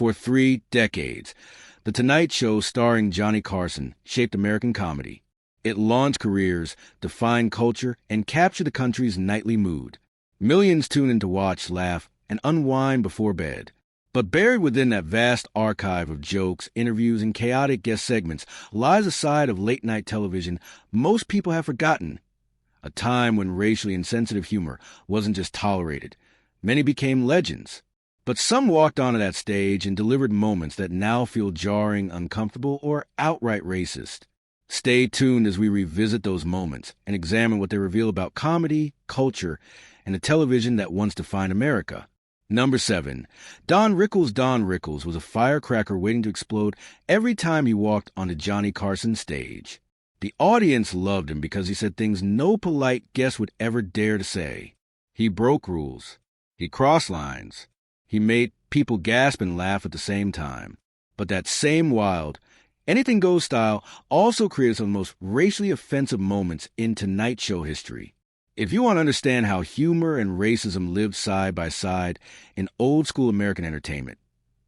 For 3 decades, The Tonight Show starring Johnny Carson shaped American comedy. It launched careers, defined culture, and captured the country's nightly mood. Millions tuned in to watch, laugh, and unwind before bed. But buried within that vast archive of jokes, interviews, and chaotic guest segments lies a side of late-night television most people have forgotten. A time when racially insensitive humor wasn't just tolerated. Many became legends. But some walked onto that stage and delivered moments that now feel jarring, uncomfortable, or outright racist. Stay tuned as we revisit those moments and examine what they reveal about comedy, culture, and the television that once defined America. Number 7. Don Rickles was a firecracker waiting to explode every time he walked onto Johnny Carson's stage. The audience loved him because he said things no polite guest would ever dare to say. He broke rules. He crossed lines. He made people gasp and laugh at the same time. But that same wild, anything-goes style also created some of the most racially offensive moments in Tonight Show history. If you want to understand how humor and racism lived side by side in old-school American entertainment,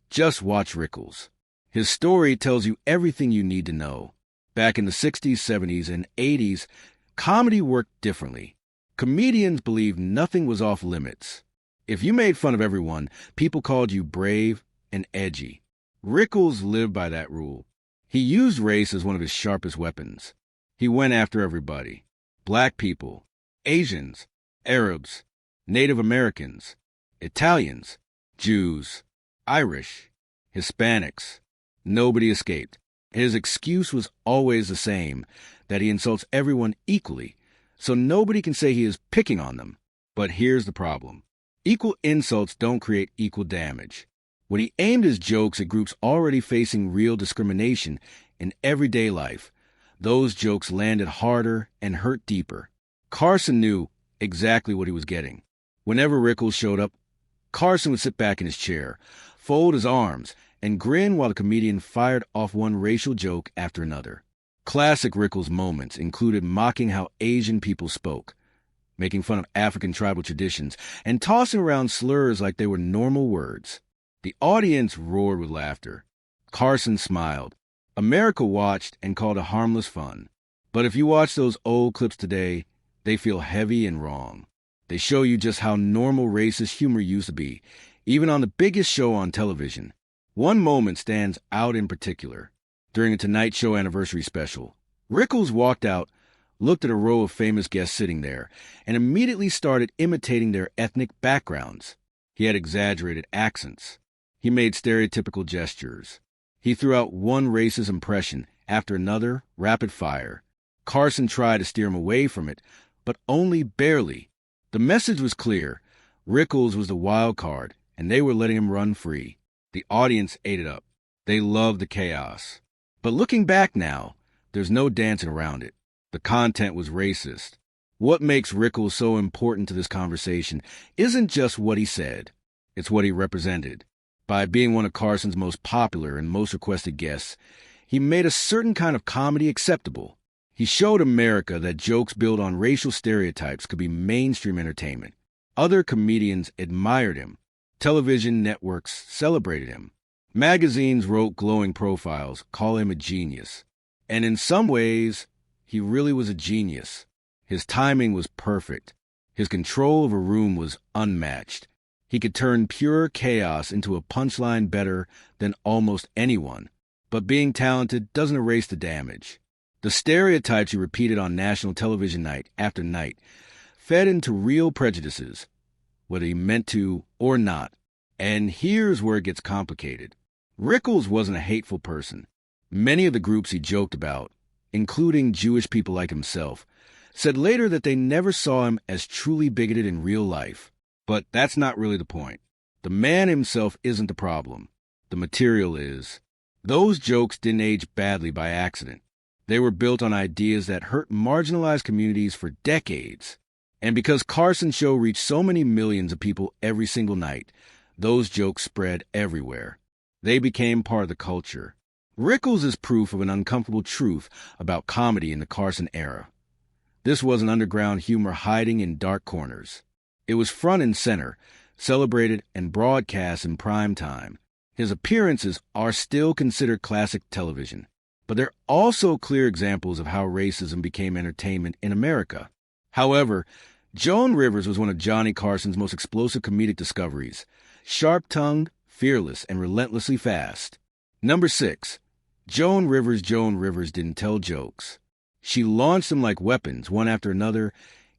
just watch Rickles. His story tells you everything you need to know. Back in the 60s, 70s, and 80s, comedy worked differently. Comedians believed nothing was off limits. If you made fun of everyone, people called you brave and edgy. Rickles lived by that rule. He used race as one of his sharpest weapons. He went after everybody. Black people, Asians, Arabs, Native Americans, Italians, Jews, Irish, Hispanics. Nobody escaped. His excuse was always the same, that he insults everyone equally, so nobody can say he is picking on them. But here's the problem. Equal insults don't create equal damage. When he aimed his jokes at groups already facing real discrimination in everyday life, those jokes landed harder and hurt deeper. Carson knew exactly what he was getting. Whenever Rickles showed up, Carson would sit back in his chair, fold his arms, and grin while the comedian fired off one racial joke after another. Classic Rickles moments included mocking how Asian people spoke, making fun of African tribal traditions, and tossing around slurs like they were normal words. The audience roared with laughter. Carson smiled. America watched and called it harmless fun. But if you watch those old clips today, they feel heavy and wrong. They show you just how normal racist humor used to be, even on the biggest show on television. One moment stands out in particular. During a Tonight Show anniversary special, Rickles walked out, looked at a row of famous guests sitting there, and immediately started imitating their ethnic backgrounds. He had exaggerated accents. He made stereotypical gestures. He threw out one racist impression after another, rapid fire. Carson tried to steer him away from it, but only barely. The message was clear. Rickles was the wild card, and they were letting him run free. The audience ate it up. They loved the chaos. But looking back now, there's no dancing around it. The content was racist. What makes Rickles so important to this conversation isn't just what he said. It's what he represented. By being one of Carson's most popular and most requested guests, he made a certain kind of comedy acceptable. He showed America that jokes built on racial stereotypes could be mainstream entertainment. Other comedians admired him. Television networks celebrated him. Magazines wrote glowing profiles, calling him a genius. And in some ways, he really was a genius. His timing was perfect. His control of a room was unmatched. He could turn pure chaos into a punchline better than almost anyone. But being talented doesn't erase the damage. The stereotypes he repeated on national television night after night fed into real prejudices, whether he meant to or not. And here's where it gets complicated. Rickles wasn't a hateful person. Many of the groups he joked about, including Jewish people like himself, said later that they never saw him as truly bigoted in real life. But that's not really the point. The man himself isn't the problem. The material is. Those jokes didn't age badly by accident. They were built on ideas that hurt marginalized communities for decades. And because Carson's show reached so many millions of people every single night, those jokes spread everywhere. They became part of the culture. Rickles is proof of an uncomfortable truth about comedy in the Carson era. This wasn't underground humor hiding in dark corners. It was front and center, celebrated and broadcast in prime time. His appearances are still considered classic television, but they're also clear examples of how racism became entertainment in America. However, Joan Rivers was one of Johnny Carson's most explosive comedic discoveries, sharp-tongued, fearless, and relentlessly fast. Number 6. Joan Rivers didn't tell jokes. She launched them like weapons, one after another,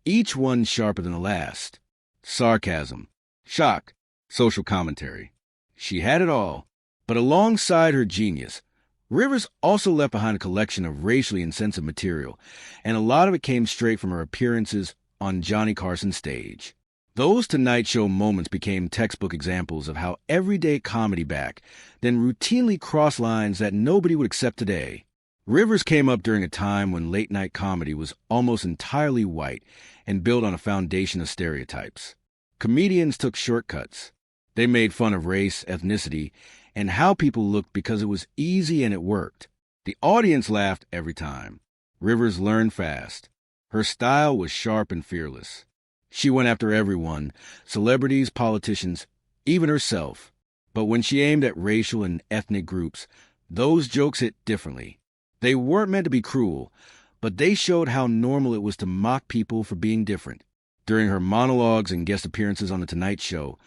each one sharper than the last. Sarcasm, shock, social commentary. She had it all. But alongside her genius, Rivers also left behind a collection of racially insensitive material, and a lot of it came straight from her appearances on Johnny Carson's stage. Those Tonight Show moments became textbook examples of how everyday comedy back then routinely crossed lines that nobody would accept today. Rivers came up during a time when late-night comedy was almost entirely white and built on a foundation of stereotypes. Comedians took shortcuts. They made fun of race, ethnicity, and how people looked because it was easy and it worked. The audience laughed every time. Rivers learned fast. Her style was sharp and fearless. She went after everyone, celebrities, politicians, even herself. But when she aimed at racial and ethnic groups, those jokes hit differently. They weren't meant to be cruel, but they showed how normal it was to mock people for being different. During her monologues and guest appearances on The Tonight Show,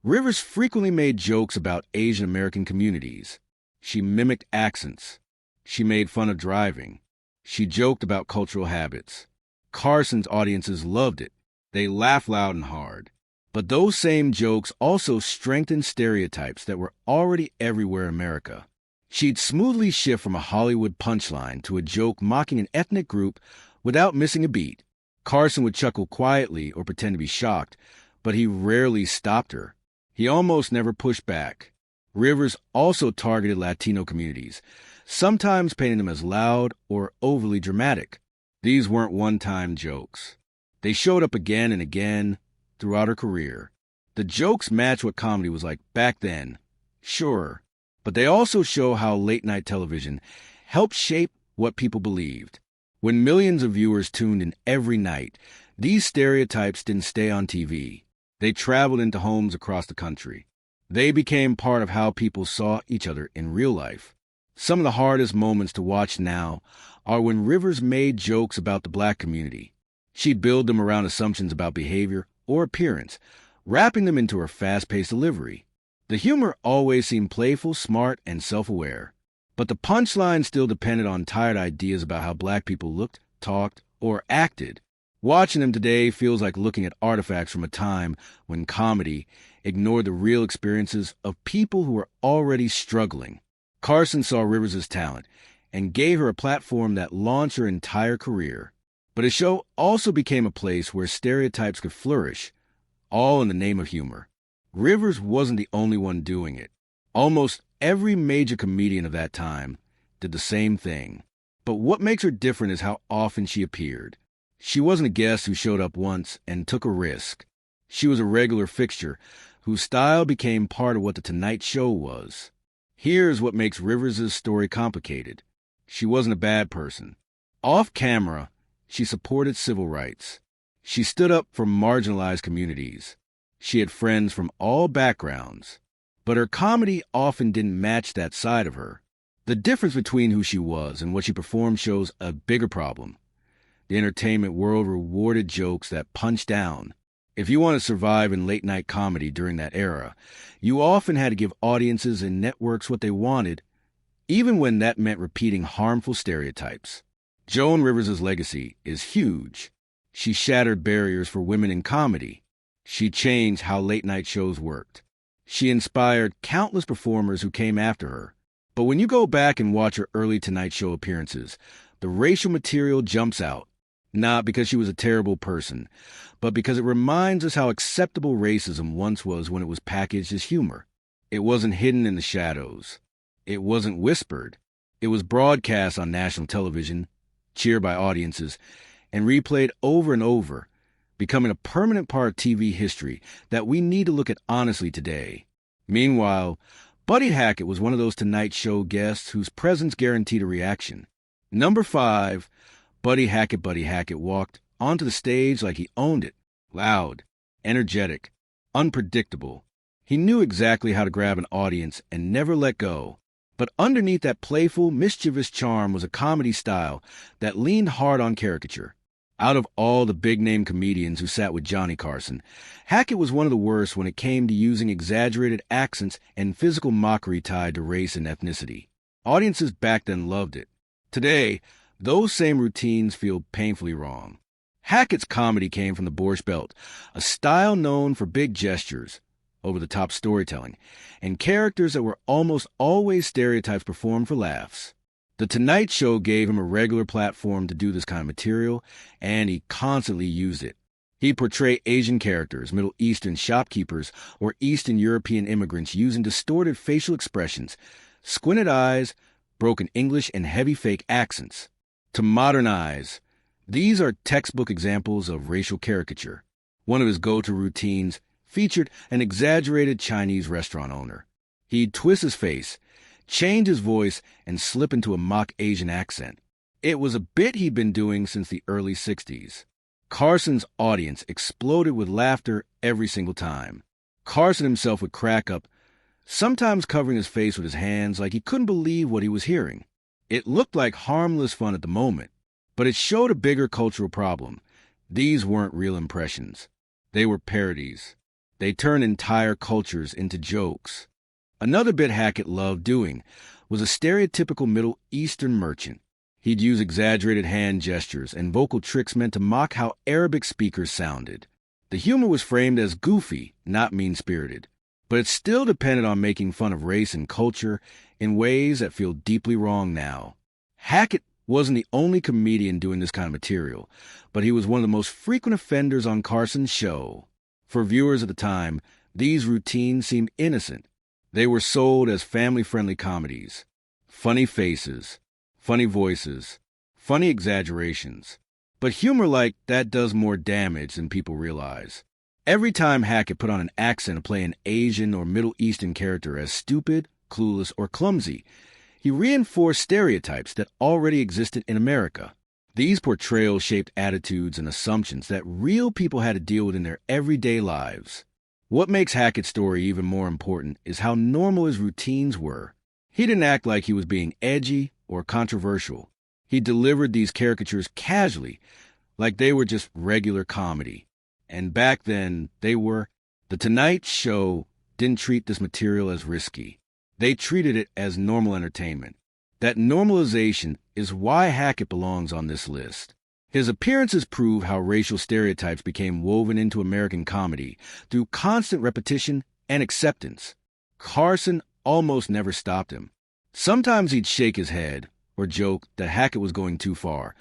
Rivers frequently made jokes about Asian American communities. She mimicked accents. She made fun of driving. She joked about cultural habits. Carson's audiences loved it. They laughed loud and hard. But those same jokes also strengthened stereotypes that were already everywhere in America. She'd smoothly shift from a Hollywood punchline to a joke mocking an ethnic group without missing a beat. Carson would chuckle quietly or pretend to be shocked, but he rarely stopped her. He almost never pushed back. Rivers also targeted Latino communities, sometimes painting them as loud or overly dramatic. These weren't one-time jokes. They showed up again and again throughout her career. The jokes match what comedy was like back then, sure, but they also show how late-night television helped shape what people believed. When millions of viewers tuned in every night, these stereotypes didn't stay on TV. They traveled into homes across the country. They became part of how people saw each other in real life. Some of the hardest moments to watch now are when Rivers made jokes about the black community. She'd build them around assumptions about behavior or appearance, wrapping them into her fast-paced delivery. The humor always seemed playful, smart, and self-aware. But the punchline still depended on tired ideas about how black people looked, talked, or acted. Watching them today feels like looking at artifacts from a time when comedy ignored the real experiences of people who were already struggling. Carson saw Rivers' talent and gave her a platform that launched her entire career. But his show also became a place where stereotypes could flourish, all in the name of humor. Rivers wasn't the only one doing it. Almost every major comedian of that time did the same thing. But what makes her different is how often she appeared. She wasn't a guest who showed up once and took a risk. She was a regular fixture whose style became part of what The Tonight Show was. Here's what makes Rivers' story complicated. She wasn't a bad person. Off camera, she supported civil rights. She stood up for marginalized communities. She had friends from all backgrounds. But her comedy often didn't match that side of her. The difference between who she was and what she performed shows a bigger problem. The entertainment world rewarded jokes that punch down. If you want to survive in late-night comedy during that era, you often had to give audiences and networks what they wanted, even when that meant repeating harmful stereotypes. Joan Rivers' legacy is huge. She shattered barriers for women in comedy. She changed how late-night shows worked. She inspired countless performers who came after her. But when you go back and watch her early Tonight Show appearances, the racial material jumps out. Not because she was a terrible person, but because it reminds us how acceptable racism once was when it was packaged as humor. It wasn't hidden in the shadows. It wasn't whispered. It was broadcast on national television, cheered by audiences, and replayed over and over, becoming a permanent part of TV history that we need to look at honestly today. Meanwhile, Buddy Hackett was one of those Tonight Show guests whose presence guaranteed a reaction. Number 5, Buddy Hackett walked onto the stage like he owned it. Loud, energetic, unpredictable. He knew exactly how to grab an audience and never let go. But underneath that playful, mischievous charm was a comedy style that leaned hard on caricature. Out of all the big-name comedians who sat with Johnny Carson, Hackett was one of the worst when it came to using exaggerated accents and physical mockery tied to race and ethnicity. Audiences back then loved it. Today, those same routines feel painfully wrong. Hackett's comedy came from the Borscht Belt, a style known for big gestures, over-the-top storytelling, and characters that were almost always stereotypes performed for laughs. The Tonight Show gave him a regular platform to do this kind of material, and he constantly used it. He'd portray Asian characters, Middle Eastern shopkeepers, or Eastern European immigrants using distorted facial expressions, squinted eyes, broken English, and heavy fake accents. To modernize, these are textbook examples of racial caricature. One of his go-to routines featured an exaggerated Chinese restaurant owner. He'd twist his face, change his voice, and slip into a mock Asian accent. It was a bit he'd been doing since the early 60s. Carson's audience exploded with laughter every single time. Carson himself would crack up, sometimes covering his face with his hands like he couldn't believe what he was hearing. It looked like harmless fun at the moment, but it showed a bigger cultural problem. These weren't real impressions. They were parodies. They turned entire cultures into jokes. Another bit Hackett loved doing was a stereotypical Middle Eastern merchant. He'd use exaggerated hand gestures and vocal tricks meant to mock how Arabic speakers sounded. The humor was framed as goofy, not mean-spirited, but it still depended on making fun of race and culture in ways that feel deeply wrong now. Hackett wasn't the only comedian doing this kind of material, but he was one of the most frequent offenders on Carson's show. For viewers at the time, these routines seemed innocent. They were sold as family-friendly comedies. Funny faces, funny voices, funny exaggerations. But humor like that does more damage than people realize. Every time Hackett put on an accent to play an Asian or Middle Eastern character as stupid, clueless, or clumsy, he reinforced stereotypes that already existed in America. These portrayals shaped attitudes and assumptions that real people had to deal with in their everyday lives. What makes Hackett's story even more important is how normal his routines were. He didn't act like he was being edgy or controversial. He delivered these caricatures casually, like they were just regular comedy. And back then, they were. The Tonight Show didn't treat this material as risky. They treated it as normal entertainment. That normalization is why Hackett belongs on this list. His appearances prove how racial stereotypes became woven into American comedy through constant repetition and acceptance. Carson almost never stopped him. Sometimes he'd shake his head or joke that Hackett was going too far,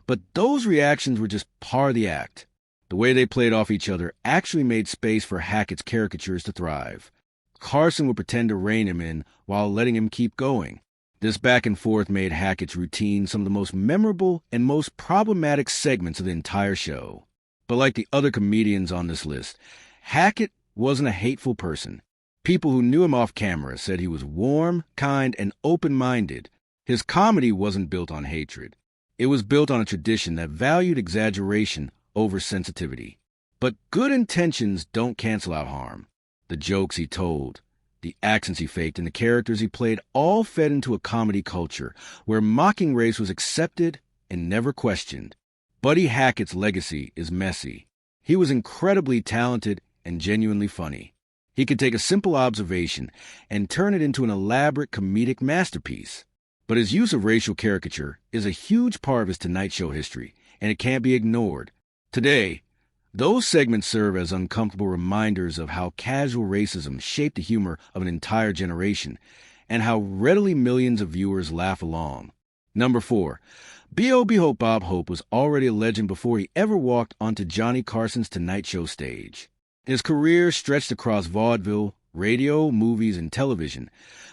but those reactions were just part of the act. The way they played off each other actually made space for Hackett's caricatures to thrive. Carson would pretend to rein him in while letting him keep going. This back and forth made Hackett's routine some of the most memorable and most problematic segments of the entire show. But like the other comedians on this list, Hackett wasn't a hateful person. People who knew him off camera said he was warm, kind, and open-minded. His comedy wasn't built on hatred. It was built on a tradition that valued exaggeration over sensitivity. But good intentions don't cancel out harm. The jokes he told, the accents he faked, and the characters he played all fed into a comedy culture where mocking race was accepted and never questioned. Buddy Hackett's legacy is messy. He was incredibly talented and genuinely funny. He could take a simple observation and turn it into an elaborate comedic masterpiece. But his use of racial caricature is a huge part of his Tonight Show history, and it can't be ignored. Today, those segments serve as uncomfortable reminders of how casual racism shaped the humor of an entire generation, and how readily millions of viewers laugh along. Number 4. B.O.B. Hope Bob Hope was already a legend before he ever walked onto Johnny Carson's Tonight Show stage. His career stretched across vaudeville, radio, movies, and television,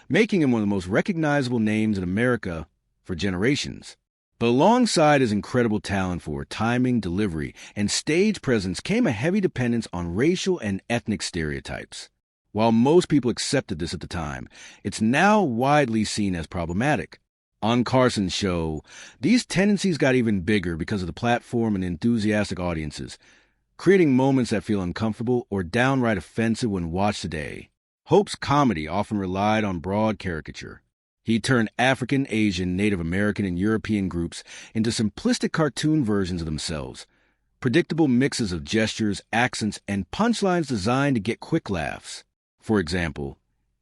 making him one of the most recognizable names in America for generations. But alongside his incredible talent for timing, delivery, and stage presence came a heavy dependence on racial and ethnic stereotypes. While most people accepted this at the time, it's now widely seen as problematic. On Carson's show, these tendencies got even bigger because of the platform and enthusiastic audiences, creating moments that feel uncomfortable or downright offensive when watched today. Hope's comedy often relied on broad caricature. He turned African, Asian, Native American, and European groups into simplistic cartoon versions of themselves, predictable mixes of gestures, accents, and punchlines designed to get quick laughs. For example,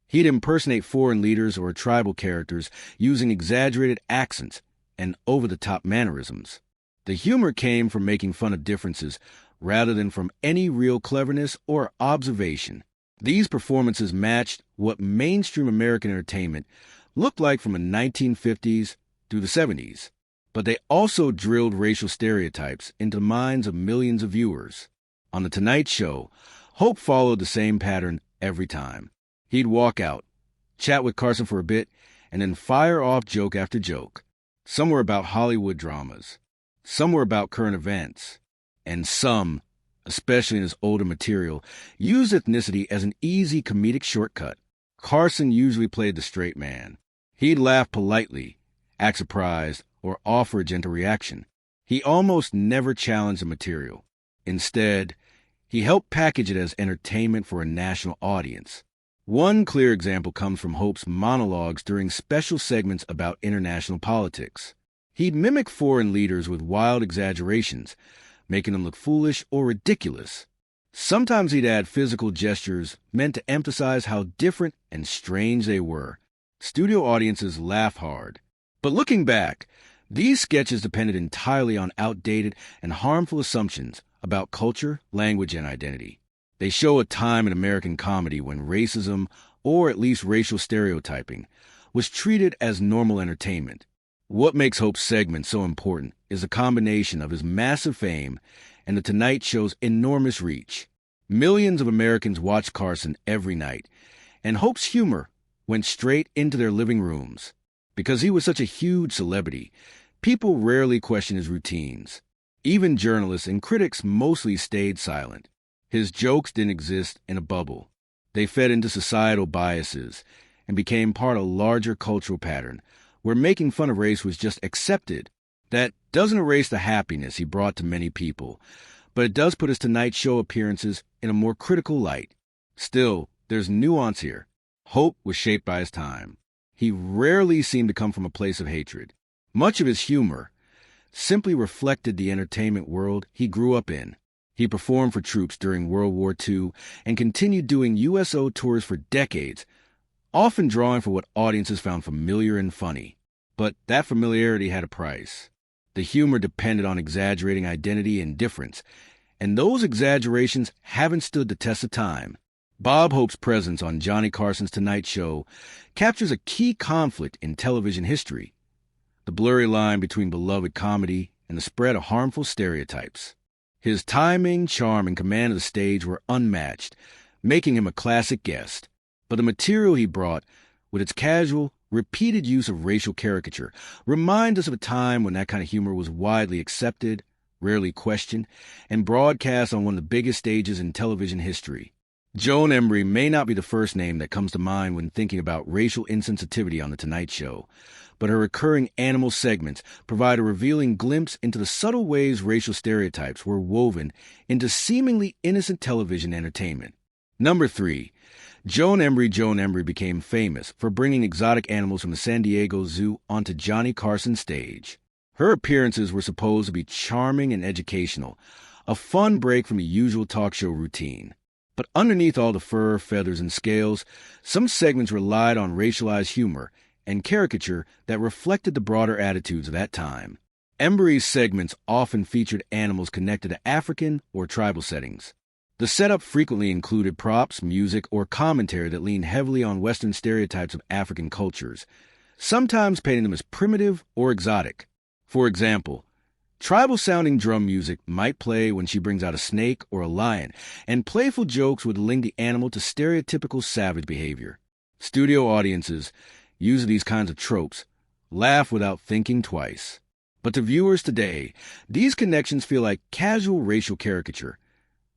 he'd impersonate foreign leaders or tribal characters using exaggerated accents and over-the-top mannerisms. The humor came from making fun of differences rather than from any real cleverness or observation. These performances matched what mainstream American entertainment looked like from the 1950s through the 70s, but they also drilled racial stereotypes into the minds of millions of viewers. On The Tonight Show, Hope followed the same pattern every time. He'd walk out, chat with Carson for a bit, and then fire off joke after joke. Some were about Hollywood dramas, some were about current events, and some, especially in his older material, used ethnicity as an easy comedic shortcut. Carson usually played the straight man. He'd laugh politely, act surprised, or offer a gentle reaction. He almost never challenged the material. Instead, he helped package it as entertainment for a national audience. One clear example comes from Hope's monologues during special segments about international politics. He'd mimic foreign leaders with wild exaggerations, making them look foolish or ridiculous. Sometimes he'd add physical gestures meant to emphasize how different and strange they were. Studio audiences laugh hard. But looking back, these sketches depended entirely on outdated and harmful assumptions about culture, language, and identity. They show a time in American comedy when racism, or at least racial stereotyping, was treated as normal entertainment. What makes Hope's segment so important is a combination of his massive fame and The Tonight Show's enormous reach. Millions of Americans watched Carson every night, and Hope's humor went straight into their living rooms. Because he was such a huge celebrity, people rarely questioned his routines. Even journalists and critics mostly stayed silent. His jokes didn't exist in a bubble. They fed into societal biases and became part of a larger cultural pattern where making fun of race was just accepted. That doesn't erase the happiness he brought to many people, but it does put his Tonight Show appearances in a more critical light. Still, there's nuance here. Hope was shaped by his time. He rarely seemed to come from a place of hatred. Much of his humor simply reflected the entertainment world he grew up in. He performed for troops during World War II and continued doing USO tours for decades, often drawing for what audiences found familiar and funny. But that familiarity had a price. The humor depended on exaggerating identity and difference, and those exaggerations haven't stood the test of time. Bob Hope's presence on Johnny Carson's Tonight Show captures a key conflict in television history: the blurry line between beloved comedy and the spread of harmful stereotypes. His timing, charm, and command of the stage were unmatched, making him a classic guest. But the material he brought, with its casual, repeated use of racial caricature, reminds us of a time when that kind of humor was widely accepted, rarely questioned, and broadcast on one of the biggest stages in television history. Joan Embery may not be the first name that comes to mind when thinking about racial insensitivity on The Tonight Show, but her recurring animal segments provide a revealing glimpse into the subtle ways racial stereotypes were woven into seemingly innocent television entertainment. Number 3. Joan Embery became famous for bringing exotic animals from the San Diego Zoo onto Johnny Carson's stage. Her appearances were supposed to be charming and educational, a fun break from the usual talk show routine. But underneath all the fur, feathers, and scales, some segments relied on racialized humor and caricature that reflected the broader attitudes of that time. Embery's segments often featured animals connected to African or tribal settings. The setup frequently included props, music, or commentary that leaned heavily on Western stereotypes of African cultures, sometimes painting them as primitive or exotic. For example, tribal-sounding drum music might play when she brings out a snake or a lion, and playful jokes would link the animal to stereotypical savage behavior. Studio audiences, used to these kinds of tropes, laugh without thinking twice. But to viewers today, these connections feel like casual racial caricature,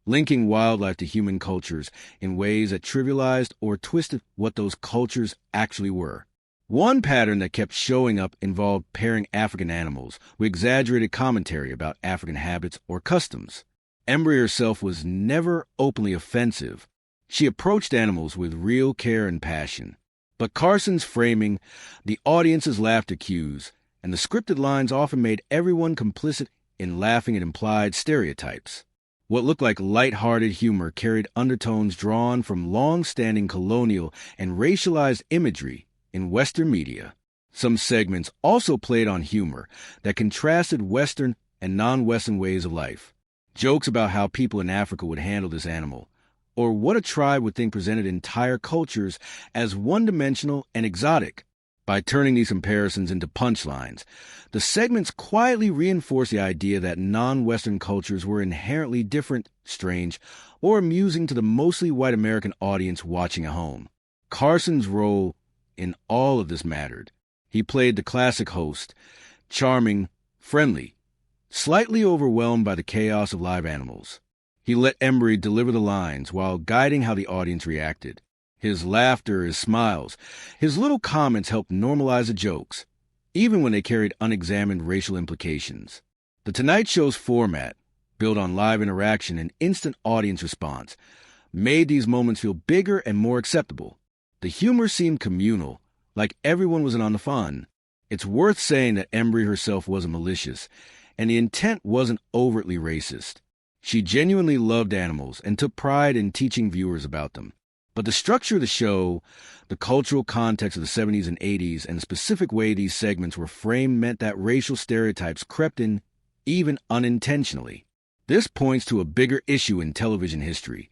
linking wildlife to human cultures in ways that trivialized or twisted what those cultures actually were. One pattern that kept showing up involved pairing African animals with exaggerated commentary about African habits or customs. Embery herself was never openly offensive. She approached animals with real care and passion. But Carson's framing, the audience's laughter cues, and the scripted lines often made everyone complicit in laughing at implied stereotypes. What looked like light-hearted humor carried undertones drawn from long-standing colonial and racialized imagery in Western media. Some segments also played on humor that contrasted Western and non-Western ways of life. Jokes about how people in Africa would handle this animal, or what a tribe would think presented entire cultures as one-dimensional and exotic. By turning these comparisons into punchlines, the segments quietly reinforce the idea that non-Western cultures were inherently different, strange, or amusing to the mostly white American audience watching at home. Carson's role in all of this mattered. He played the classic host, charming, friendly, slightly overwhelmed by the chaos of live animals. He let Embery deliver the lines while guiding how the audience reacted. His laughter, his smiles, his little comments helped normalize the jokes, even when they carried unexamined racial implications. The Tonight Show's format, built on live interaction and instant audience response, made these moments feel bigger and more acceptable. The humor seemed communal, like everyone was in on the fun. It's worth saying that Embery herself wasn't malicious, and the intent wasn't overtly racist. She genuinely loved animals and took pride in teaching viewers about them. But the structure of the show, the cultural context of the 70s and 80s, and the specific way these segments were framed meant that racial stereotypes crept in, even unintentionally. This points to a bigger issue in television history: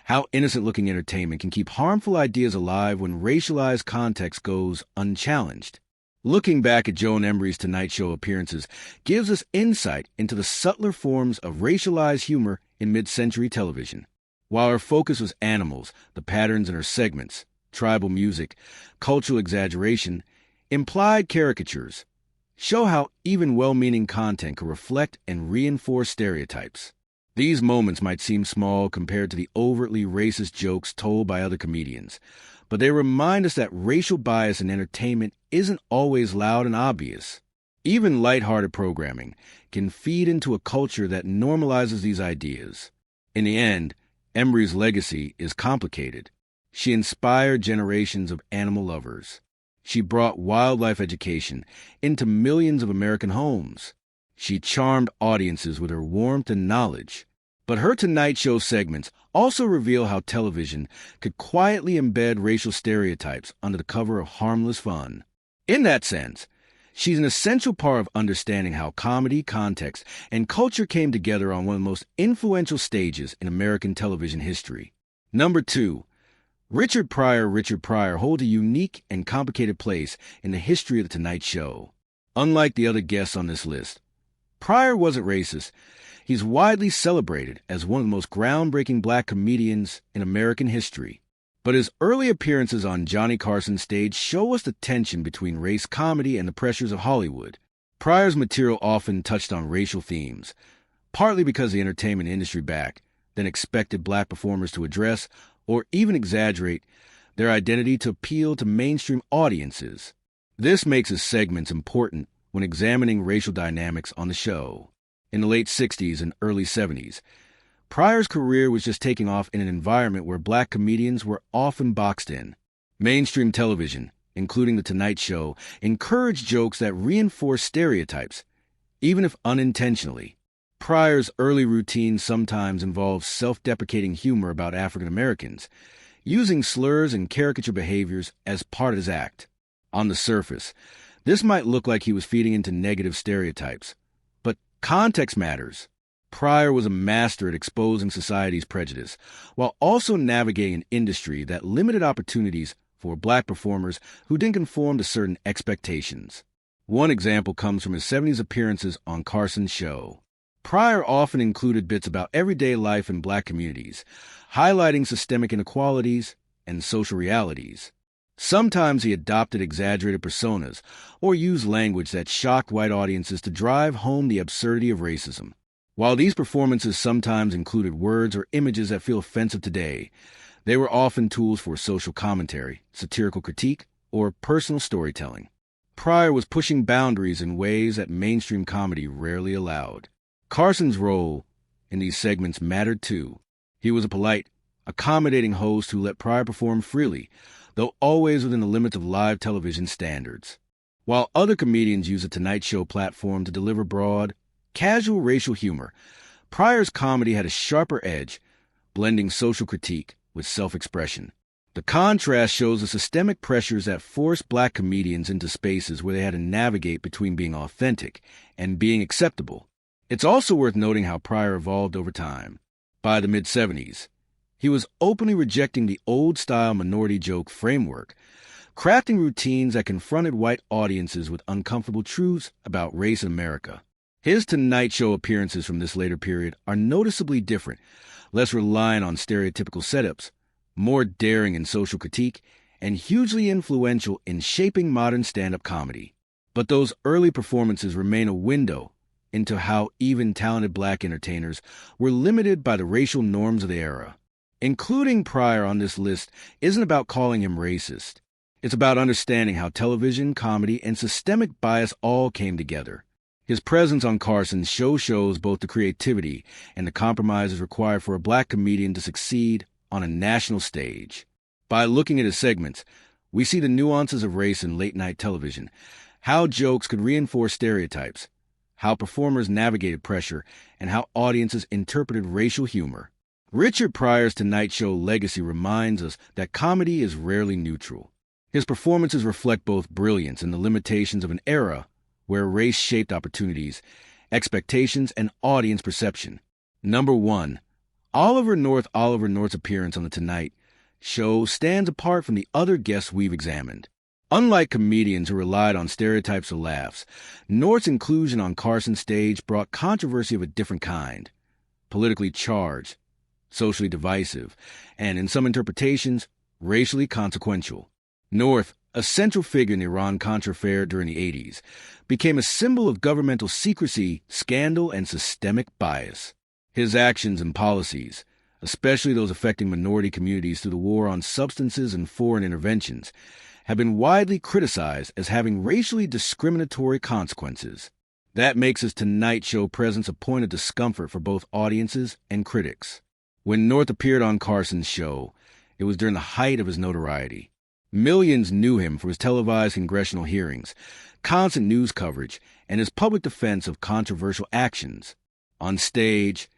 how innocent-looking entertainment can keep harmful ideas alive when racialized context goes unchallenged. Looking back at Joan Embery's Tonight Show appearances gives us insight into the subtler forms of racialized humor in mid-century television. While her focus was animals, the patterns in her segments, tribal music, cultural exaggeration, implied caricatures, show how even well-meaning content could reflect and reinforce stereotypes. These moments might seem small compared to the overtly racist jokes told by other comedians, but they remind us that racial bias in entertainment isn't always loud and obvious. Even lighthearted programming can feed into a culture that normalizes these ideas. In the end, Embery's legacy is complicated. She inspired generations of animal lovers. She brought wildlife education into millions of American homes. She charmed audiences with her warmth and knowledge. But her Tonight Show segments also reveal how television could quietly embed racial stereotypes under the cover of harmless fun. In that sense, she's an essential part of understanding how comedy, context, and culture came together on one of the most influential stages in American television history. Number 2. Richard Pryor holds a unique and complicated place in the history of The Tonight Show. Unlike the other guests on this list, Pryor wasn't racist. He's widely celebrated as one of the most groundbreaking black comedians in American history. But his early appearances on Johnny Carson's stage show us the tension between race comedy and the pressures of Hollywood. Pryor's material often touched on racial themes, partly because the entertainment industry back then expected black performers to address or even exaggerate their identity to appeal to mainstream audiences. This makes his segments important when examining racial dynamics on the show. In the late 60s and early 70s, Pryor's career was just taking off in an environment where black comedians were often boxed in. Mainstream television, including The Tonight Show, encouraged jokes that reinforced stereotypes, even if unintentionally. Pryor's early routine sometimes involved self-deprecating humor about African Americans, using slurs and caricature behaviors as part of his act. On the surface, this might look like he was feeding into negative stereotypes, but context matters. Pryor was a master at exposing society's prejudice, while also navigating an industry that limited opportunities for black performers who didn't conform to certain expectations. One example comes from his 70s appearances on Carson's show. Pryor often included bits about everyday life in black communities, highlighting systemic inequalities and social realities. Sometimes he adopted exaggerated personas or used language that shocked white audiences to drive home the absurdity of racism. While these performances sometimes included words or images that feel offensive today, they were often tools for social commentary, satirical critique, or personal storytelling. Pryor was pushing boundaries in ways that mainstream comedy rarely allowed. Carson's role in these segments mattered too. He was a polite, accommodating host who let Pryor perform freely, though always within the limits of live television standards. While other comedians use the Tonight Show platform to deliver broad, casual racial humor, Pryor's comedy had a sharper edge, blending social critique with self-expression. The contrast shows the systemic pressures that forced black comedians into spaces where they had to navigate between being authentic and being acceptable. It's also worth noting how Pryor evolved over time. By the mid-'70s, he was openly rejecting the old-style minority joke framework, crafting routines that confronted white audiences with uncomfortable truths about race in America. His Tonight Show appearances from this later period are noticeably different, less reliant on stereotypical setups, more daring in social critique, and hugely influential in shaping modern stand-up comedy. But those early performances remain a window into how even talented black entertainers were limited by the racial norms of the era. Including Pryor on this list isn't about calling him racist. It's about understanding how television, comedy, and systemic bias all came together. His presence on Carson shows both the creativity and the compromises required for a black comedian to succeed on a national stage. By looking at his segments, we see the nuances of race in late-night television, how jokes could reinforce stereotypes, how performers navigated pressure, and how audiences interpreted racial humor. Richard Pryor's Tonight Show legacy reminds us that comedy is rarely neutral. His performances reflect both brilliance and the limitations of an era where race shaped opportunities, expectations, and audience perception. Number 1. Oliver North's appearance on The Tonight Show stands apart from the other guests we've examined. Unlike comedians who relied on stereotypes or laughs, North's inclusion on Carson's stage brought controversy of a different kind. Politically charged, socially divisive, and in some interpretations, racially consequential. North, a central figure in the Iran-Contra affair during the 80s, became a symbol of governmental secrecy, scandal, and systemic bias. His actions and policies, especially those affecting minority communities through the war on substances and foreign interventions, have been widely criticized as having racially discriminatory consequences. That makes his Tonight Show presence a point of discomfort for both audiences and critics. When North appeared on Carson's show, it was during the height of his notoriety. Millions knew him for his televised congressional hearings, constant news coverage, and his public defense of controversial actions. On stage,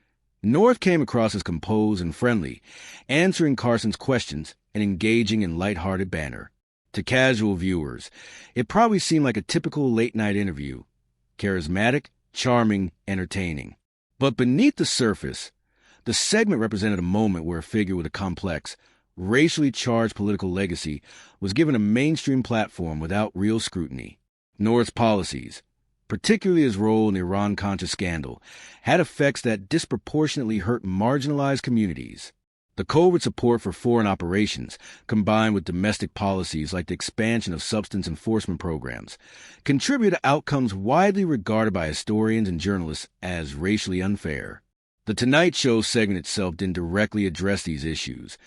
North came across as composed and friendly, answering Carson's questions and engaging in lighthearted banter. To casual viewers, it probably seemed like a typical late-night interview, charismatic, charming, entertaining. But beneath the surface, the segment represented a moment where a figure with a complex, racially charged political legacy was given a mainstream platform without real scrutiny. North's policies, particularly his role in the Iran-Contra scandal, had effects that disproportionately hurt marginalized communities. The covert support for foreign operations, combined with domestic policies like the expansion of substance enforcement programs, contributed to outcomes widely regarded by historians and journalists as racially unfair. The Tonight Show segment itself didn't directly address these issues,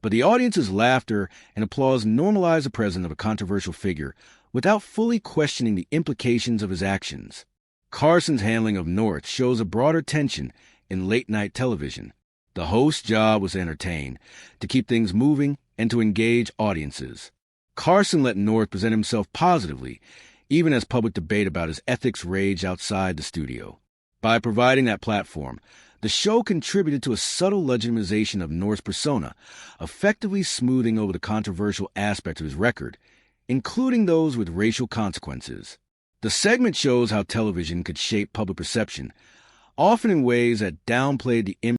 but the audience's laughter and applause normalized the presence of a controversial figure without fully questioning the implications of his actions. Carson's handling of North shows a broader tension in late-night television. The host's job was to entertain, to keep things moving, and to engage audiences. Carson let North present himself positively, even as public debate about his ethics raged outside the studio. By providing that platform, the show contributed to a subtle legitimization of North's persona, effectively smoothing over the controversial aspects of his record, including those with racial consequences. The segment shows how television could shape public perception, often in ways that downplayed the